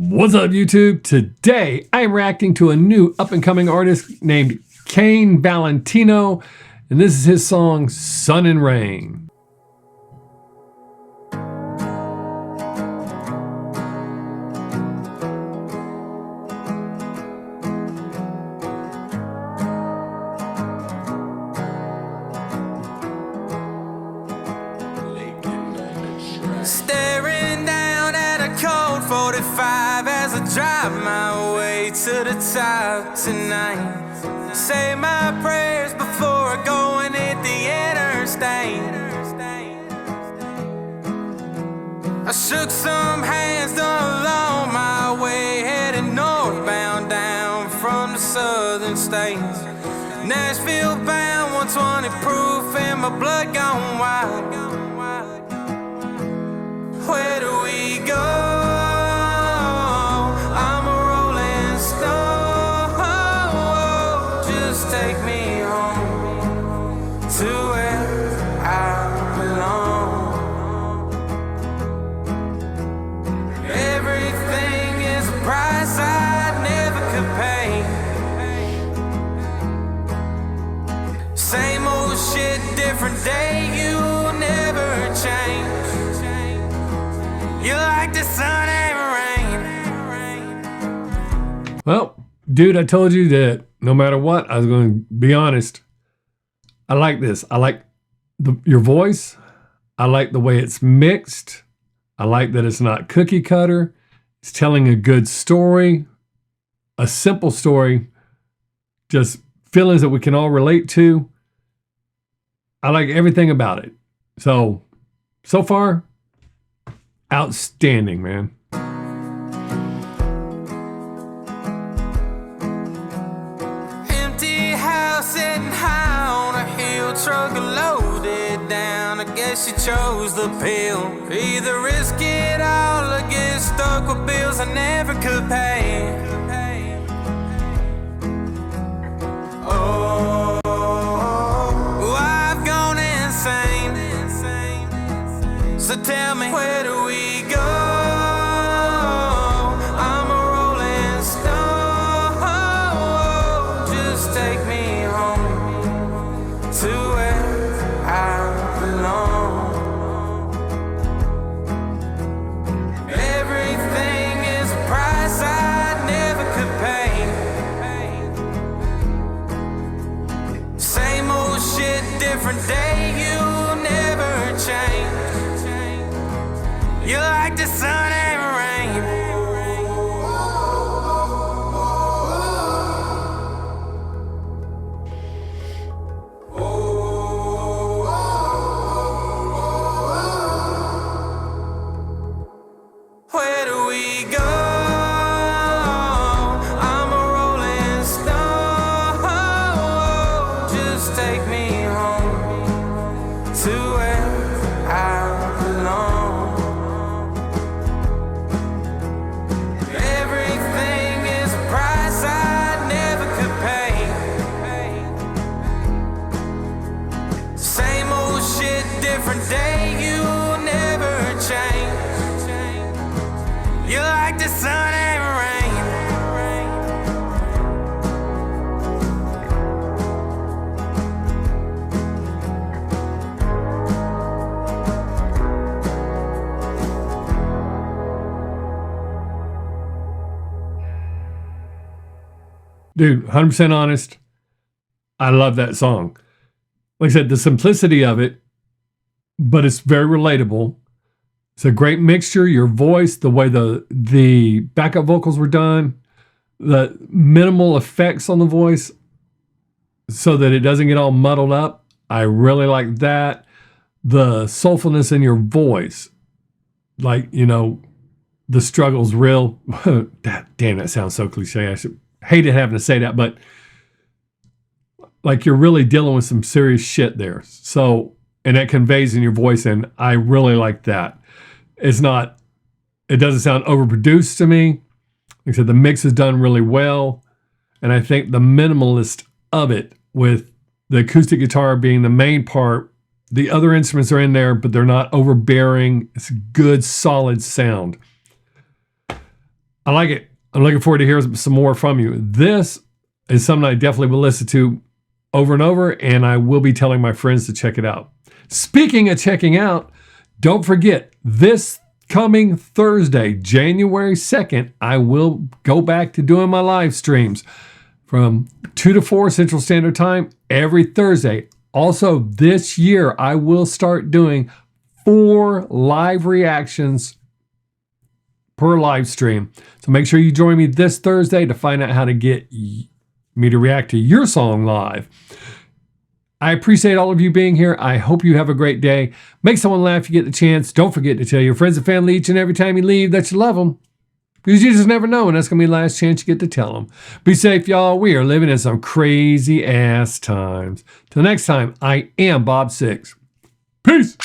What's up, YouTube? Today, I am reacting to a new up-and-coming artist named Cain Valentino, and this is his song, Sun and Rain. Staring down at a cold 45 as I drive my way to the top tonight. Say my prayers before I go and hit the interstate. I shook some hands along my way, heading northbound down from the southern states. Nashville bound, 120 proof, and my blood gone wild. Where do we go? I'm a rolling stone. Just take me home to where I belong. Everything is a price I never could pay. Same old shit, different day, you never change. You like the sun and rain. Well, dude, I told you that no matter what, I was going to be honest. I like this. I like your voice. I like the way it's mixed. I like that it's not cookie cutter. It's telling a good story, a simple story, just feelings that we can all relate to. I like everything about it. So far, outstanding, man. Empty house sitting high on a hill, truck loaded down. I guess she chose the pill. Either risk it all or get stuck with bills I never could pay. Oh, I've gone insane. So tell me, where do we go? I'm a rolling stone. Just take me home to where I belong. Everything is a price I never could pay. Same old shit, different day, you never change. You like the sun and rain. Where do we go? I'm a rolling stone. Just take me home to where I belong. Different day, you never change. You like the sun and rain. Dude, 100% honest. I love that song. Like I said, the simplicity of it, but it's very relatable. It's a great mixture. Your voice, the way the backup vocals were done, the minimal effects on the voice so that it doesn't get all muddled up. I really like that. The soulfulness in your voice, like, you know, the struggle's real. Damn, that sounds so cliche. I hated having to say that, but like you're really dealing with some serious shit there. So, and that conveys in your voice, and I really like that. It doesn't sound overproduced to me. Like I said, the mix is done really well. And I think the minimalist of it, with the acoustic guitar being the main part, the other instruments are in there, but they're not overbearing. It's a good, solid sound. I like it. I'm looking forward to hearing some more from you. This is something I definitely will listen to over and over, and I will be telling my friends to check it out. Speaking of checking out, don't forget, this coming Thursday, January 2nd, I will go back to doing my live streams from 2 to 4 Central Standard Time every Thursday. Also, this year, I will start doing 4 live reactions per live stream. So make sure you join me this Thursday to find out how to get me to react to your song live. I appreciate all of you being here. I hope you have a great day. Make someone laugh if you get the chance. Don't forget to tell your friends and family each and every time you leave that you love them. Because you just never know, and that's going to be the last chance you get to tell them. Be safe, y'all. We are living in some crazy ass times. Till next time, I am Bob Sixx. Peace.